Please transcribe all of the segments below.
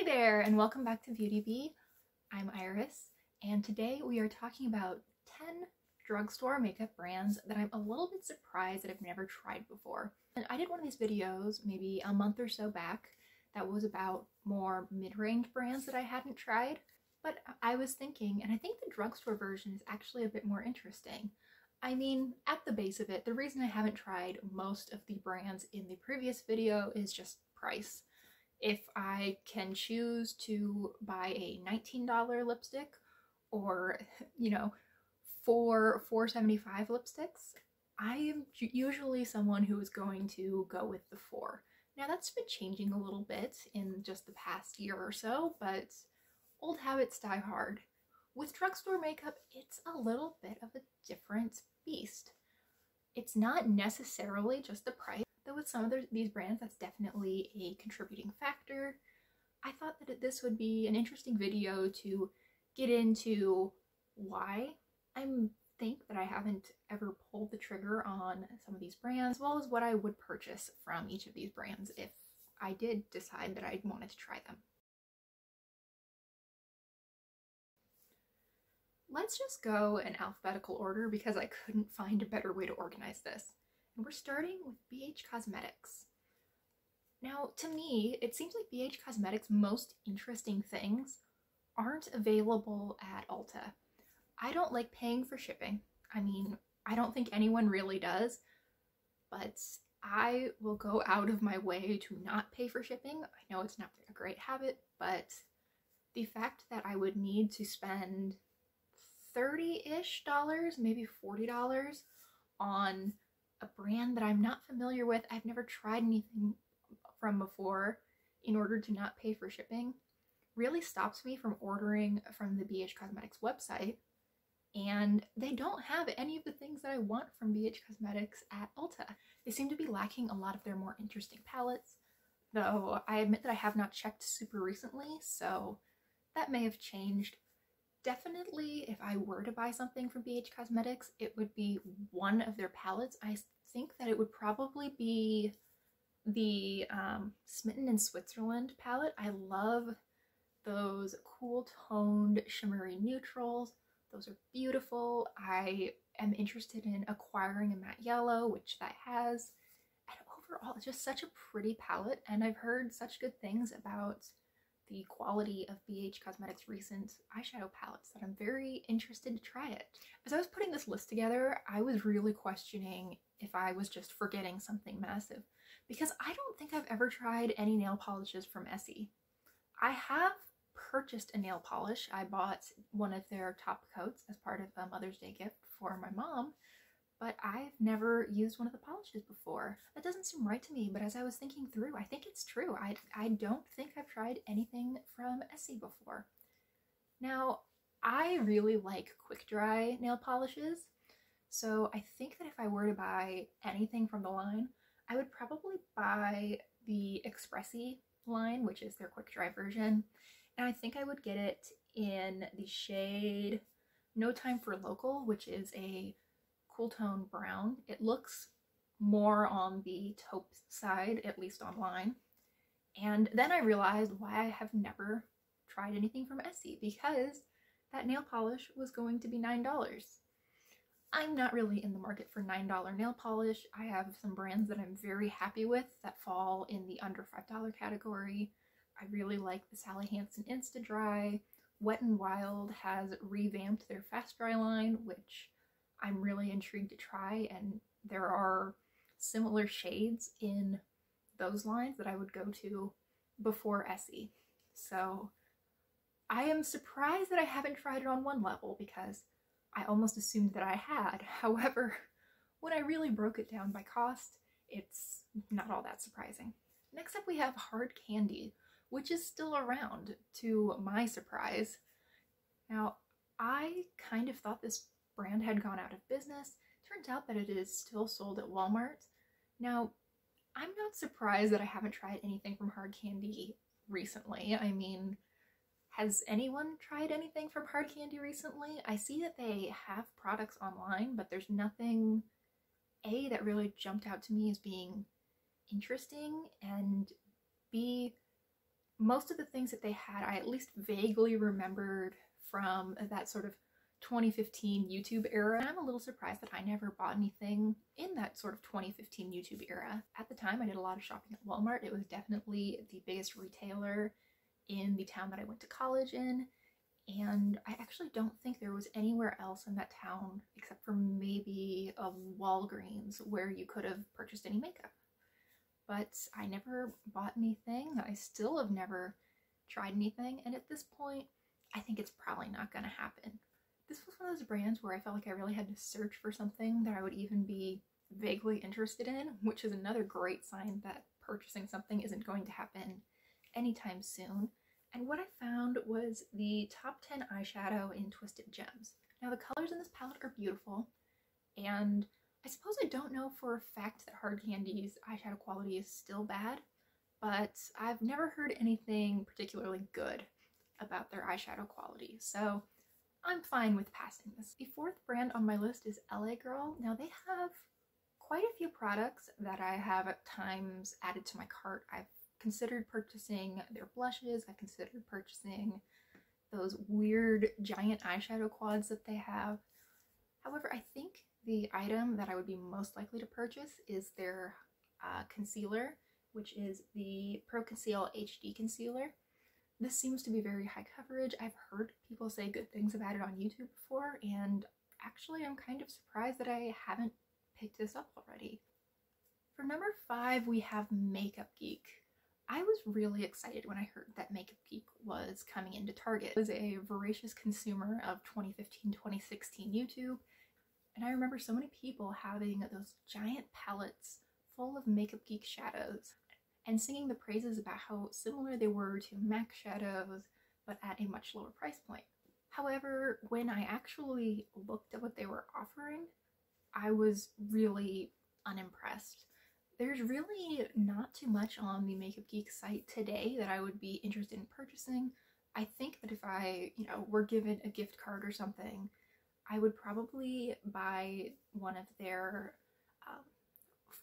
Hey there, and welcome back to Beauty Bee. I'm Iris, and today we are talking about 10 drugstore makeup brands that I'm a little bit surprised that I've never tried before. And I did one of these videos maybe a month or so back that was about more mid-range brands that I hadn't tried, but I was thinking, and I think the drugstore version is actually a bit more interesting. I mean, at the base of it, the reason I haven't tried most of the brands in the previous video is just price. If I can choose to buy a $19 lipstick or, $4.75 lipsticks, I am usually someone who is going to go with the 4. Now that's been changing a little bit in just the past year or so, but old habits die hard. With drugstore makeup, it's a little bit of a different beast. It's not necessarily just the price, though with some of these brands that's definitely a contributing factor. I thought that this would be an interesting video to get into why I think that I haven't ever pulled the trigger on some of these brands, as well as what I would purchase from each of these brands if I did decide that I wanted to try them. Let's just go in alphabetical order because I couldn't find a better way to organize this. And we're starting with BH Cosmetics. Now, to me, it seems like BH Cosmetics' most interesting things aren't available at Ulta. I don't like paying for shipping. I mean, I don't think anyone really does, but I will go out of my way to not pay for shipping. I know it's not a great habit, but the fact that I would need to spend $30-ish, maybe $40 on a brand that I'm not familiar with, I've never tried anything from before, in order to not pay for shipping, really stops me from ordering from the BH Cosmetics website. And they don't have any of the things that I want from BH Cosmetics at Ulta. They seem to be lacking a lot of their more interesting palettes, though I admit that I have not checked super recently, so that may have changed. Definitely, if I were to buy something from BH Cosmetics, it would be one of their palettes. I think that it would probably be the Smitten in Switzerland palette. I love those cool toned shimmery neutrals. Those are beautiful. I am interested in acquiring a matte yellow, which that has. And overall, it's just such a pretty palette, and I've heard such good things about the quality of BH Cosmetics' recent eyeshadow palettes that I'm very interested to try it. As I was putting this list together, I was really questioning if I was just forgetting something massive, because I don't think I've ever tried any nail polishes from Essie. I have purchased a nail polish. I bought one of their top coats as part of a Mother's Day gift for my mom, but I've never used one of the polishes before. That doesn't seem right to me, but as I was thinking through, I think it's true. I don't think I've tried anything from Essie before. Now, I really like quick dry nail polishes, so I think that if I were to buy anything from the line, I would probably buy the Expressi line, which is their quick dry version, and I think I would get it in the shade No Time for Local, which is a cool tone brown. It looks more on the taupe side, at least online. And then I realized why I have never tried anything from Essie, because that nail polish was going to be $9. I'm not really in the market for $9 nail polish. I have some brands that I'm very happy with that fall in the under $5 category. I really like the Sally Hansen Insta Dry. Wet n Wild has revamped their Fast Dry line, which I'm really intrigued to try, and there are similar shades in those lines that I would go to before Essie. So I am surprised that I haven't tried it on one level, because I almost assumed that I had. However, when I really broke it down by cost, it's not all that surprising. Next up we have Hard Candy, which is still around, to my surprise. Now, I kind of thought this brand had gone out of business. Turns out that it is still sold at Walmart. Now, I'm not surprised that I haven't tried anything from Hard Candy recently. I mean, has anyone tried anything from Hard Candy recently? I see that they have products online, but there's nothing, A, that really jumped out to me as being interesting, and B, Most of the things that they had, I at least vaguely remembered from that sort of 2015 YouTube era. And I'm a little surprised that I never bought anything in that sort of 2015 YouTube era. At the time, I did a lot of shopping at Walmart. It was definitely the biggest retailer in the town that I went to college in. And I actually don't think there was anywhere else in that town except for maybe a Walgreens where you could have purchased any makeup. But I never bought anything. I still have never tried anything. And at this point, I think it's probably not going to happen. This was one of those brands where I felt like I really had to search for something that I would even be vaguely interested in, which is another great sign that purchasing something isn't going to happen anytime soon. And what I found was the top 10 eyeshadow in Twisted Gems. Now the colors in this palette are beautiful, and I suppose I don't know for a fact that Hard Candy's eyeshadow quality is still bad, but I've never heard anything particularly good about their eyeshadow quality, so I'm fine with passing this. The fourth brand on my list is LA Girl. Now they have quite a few products that I have at times added to my cart. I've considered purchasing their blushes. I've considered purchasing those weird giant eyeshadow quads that they have. However, I think the item that I would be most likely to purchase is their concealer, which is the Pro Conceal HD Concealer. This seems to be very high coverage. I've heard people say good things about it on YouTube before, and actually I'm kind of surprised that I haven't picked this up already. For number 5, we have Makeup Geek. I was really excited when I heard that Makeup Geek was coming into Target. I was a voracious consumer of 2015-2016 YouTube, and I remember so many people having those giant palettes full of Makeup Geek shadows and singing the praises about how similar they were to MAC shadows, but at a much lower price point. However, when I actually looked at what they were offering, I was really unimpressed. There's really not too much on the Makeup Geek site today that I would be interested in purchasing. I think that if I, were given a gift card or something, I would probably buy one of their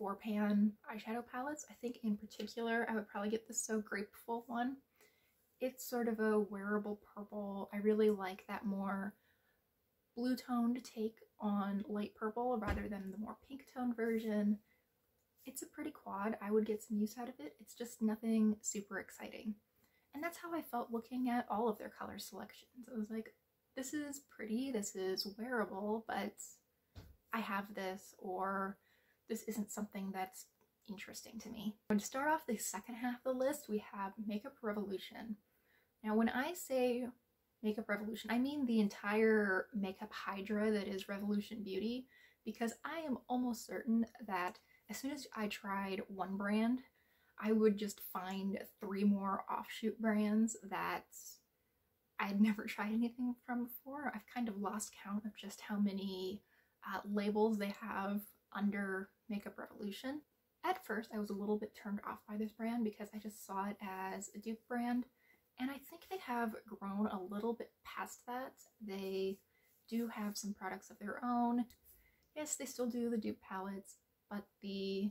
4-pan eyeshadow palettes. I think in particular, I would probably get the So Grapeful one. It's sort of a wearable purple. I really like that more blue toned take on light purple rather than the more pink toned version. It's a pretty quad. I would get some use out of it. It's just nothing super exciting. And that's how I felt looking at all of their color selections. I was like, this is pretty, this is wearable, but I have this, or this isn't something that's interesting to me. To start off the second half of the list, we have Makeup Revolution. Now, when I say Makeup Revolution, I mean the entire makeup hydra that is Revolution Beauty, because I am almost certain that as soon as I tried one brand, I would just find 3 more offshoot brands that I'd never tried anything from before. I've kind of lost count of just how many labels they have under Makeup Revolution. At first, I was a little bit turned off by this brand because I just saw it as a dupe brand, and I think they have grown a little bit past that. They do have some products of their own. Yes, they still do the dupe palettes, but the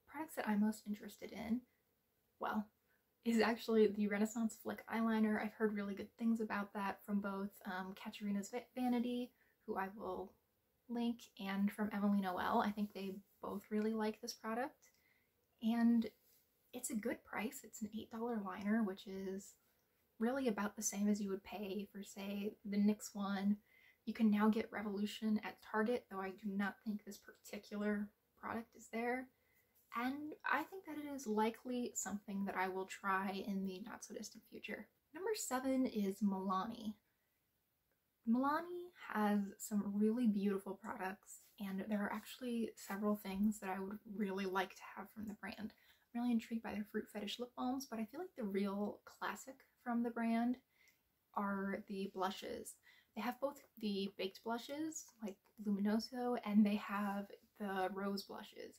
products that I'm most interested in, well, is actually the Renaissance Flick Eyeliner. I've heard really good things about that from both Katarina's Vanity, who I will link, and from Emily Noel. I think they both really like this product, and it's a good price. It's an $8 liner, which is really about the same as you would pay for, say, the NYX one. You can now get Revolution at Target, though I do not think this particular product is there. And I think that it is likely something that I will try in the not so distant future. Number 7 is Milani. Milani has some really beautiful products, and there are actually several things that I would really like to have from the brand. I'm really intrigued by their Fruit Fetish lip balms, but I feel like the real classic from the brand are the blushes. They have both the baked blushes, like Luminoso, and they have the rose blushes.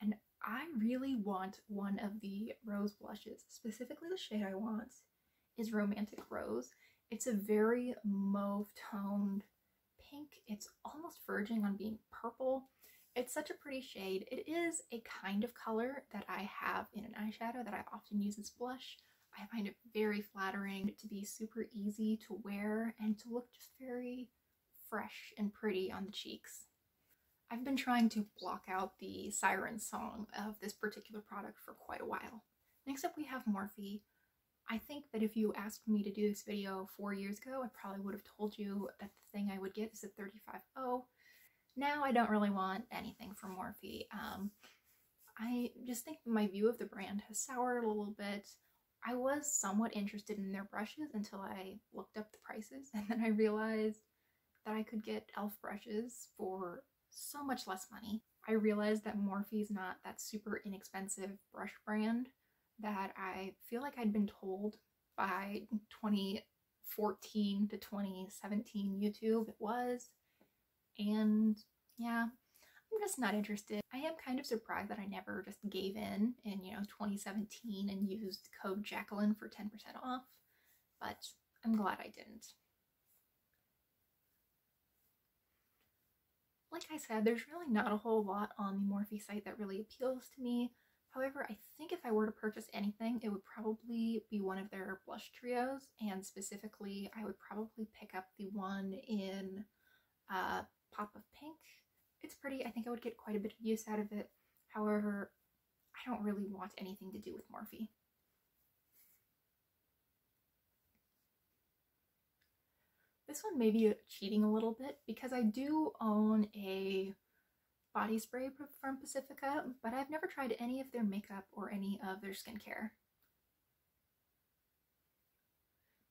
And I really want one of the rose blushes. Specifically, the shade I want is Romantic Rose. It's a very mauve-toned pink. It's almost verging on being purple. It's such a pretty shade. It is a kind of color that I have in an eyeshadow that I often use as blush. I find it very flattering to be super easy to wear and to look just very fresh and pretty on the cheeks. I've been trying to block out the siren song of this particular product for quite a while. Next up we have Morphe. I think that if you asked me to do this video 4 years ago, I probably would have told you that the thing I would get is a 35-0. Now I don't really want anything from Morphe. I just think my view of the brand has soured a little bit. I was somewhat interested in their brushes until I looked up the prices, and then I realized that I could get e.l.f. brushes for so much less money. I realized that Morphe is not that super inexpensive brush brand that I feel like I'd been told by 2014 to 2017 YouTube it was. And yeah, I'm just not interested. I am kind of surprised that I never just gave in 2017 and used code Jacqueline for 10% off, but I'm glad I didn't. Like I said, there's really not a whole lot on the Morphe site that really appeals to me. However, I think if I were to purchase anything, it would probably be one of their blush trios, and specifically, I would probably pick up the one in Pop of Pink. It's pretty. I think I would get quite a bit of use out of it. However, I don't really want anything to do with Morphe. This one may be cheating a little bit because I do own a body spray from Pacifica, but I've never tried any of their makeup or any of their skincare.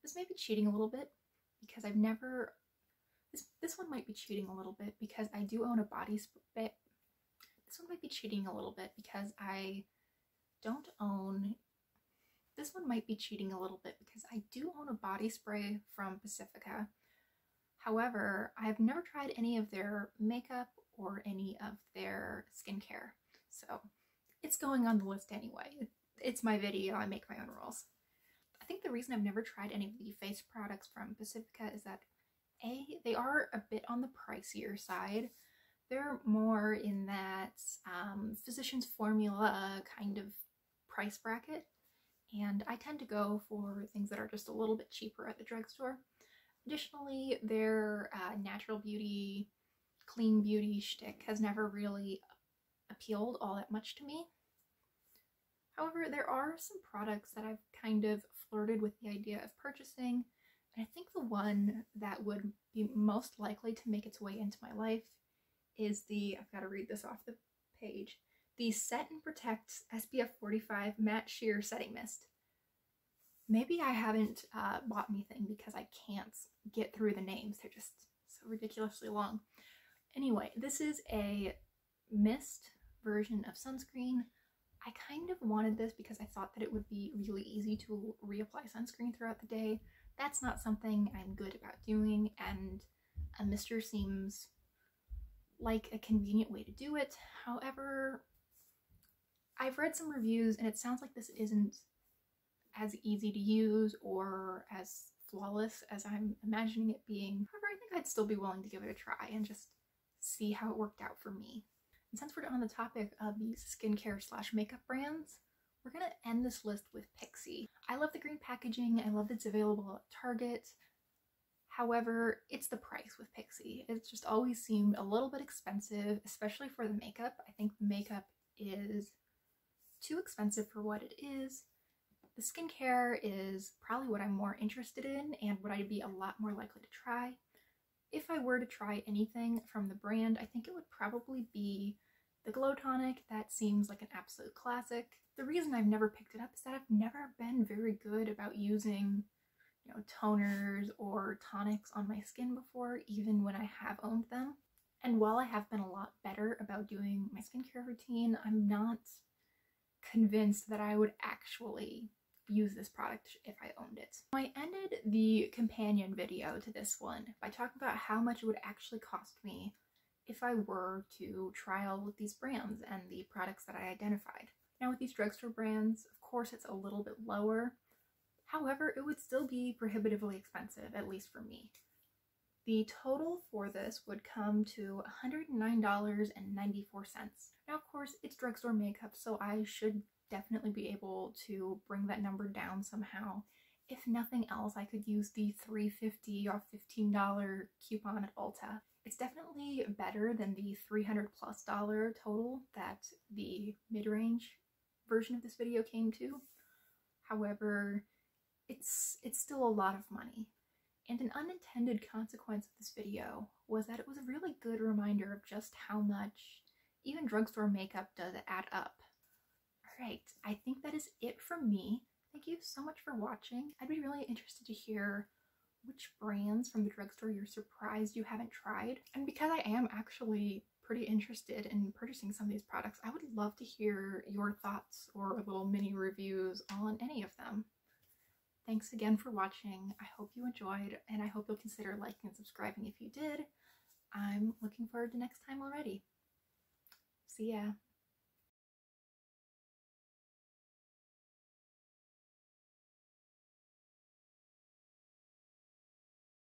This may be cheating a little bit because I've never... This one might be cheating a little bit because I do own a body spray. This one might be cheating a little bit because I don't own... This one might be cheating a little bit because I do own a body spray from Pacifica. However, I've never tried any of their makeup or any of their skincare, so it's going on the list anyway. It's my video, I make my own rules. I think the reason I've never tried any of the face products from Pacifica is that A, they are a bit on the pricier side. They're more in that physician's formula kind of price bracket, and I tend to go for things that are just a little bit cheaper at the drugstore. Additionally, their natural beauty, clean beauty shtick has never really appealed all that much to me. However, there are some products that I've kind of flirted with the idea of purchasing, and I think the one that would be most likely to make its way into my life is the, I've got to read this off the page, the Set and Protect SPF 45 Matte Sheer Setting Mist. Maybe I haven't bought anything because I can't get through the names. They're just so ridiculously long. Anyway, this is a mist version of sunscreen. I kind of wanted this because I thought that it would be really easy to reapply sunscreen throughout the day. That's not something I'm good about doing, and a mister seems like a convenient way to do it. However, I've read some reviews and it sounds like this isn't as easy to use or as flawless as I'm imagining it being. However, I think I'd still be willing to give it a try and just see how it worked out for me. And since we're on the topic of these skincare / makeup brands, we're gonna end this list with Pixi. I love the green packaging. I love that it's available at Target. However, it's the price with Pixi. It's just always seemed a little bit expensive, especially for the makeup. I think the makeup is too expensive for what it is. The skincare is probably what I'm more interested in and what I'd be a lot more likely to try. If I were to try anything from the brand, I think it would probably be the Glow Tonic. That seems like an absolute classic. The reason I've never picked it up is that I've never been very good about using, toners or tonics on my skin before, even when I have owned them. And while I have been a lot better about doing my skincare routine, I'm not convinced that I would actually use this product if I owned it. I ended the companion video to this one by talking about how much it would actually cost me if I were to try all of these brands and the products that I identified. Now with these drugstore brands, of course it's a little bit lower. However, it would still be prohibitively expensive, at least for me. The total for this would come to $109.94. Now, of course, it's drugstore makeup, so I should definitely be able to bring that number down somehow. If nothing else, I could use the $3.50 or $15 coupon at Ulta. It's definitely better than the $300+ total that the mid-range version of this video came to. However, it's still a lot of money. And an unintended consequence of this video was that it was a really good reminder of just how much even drugstore makeup does add up. Alright, I think that is it from me. Thank you so much for watching. I'd be really interested to hear which brands from the drugstore you're surprised you haven't tried. And because I am actually pretty interested in purchasing some of these products, I would love to hear your thoughts or little mini reviews on any of them. Thanks again for watching. I hope you enjoyed, and I hope you'll consider liking and subscribing if you did. I'm looking forward to next time already. See ya.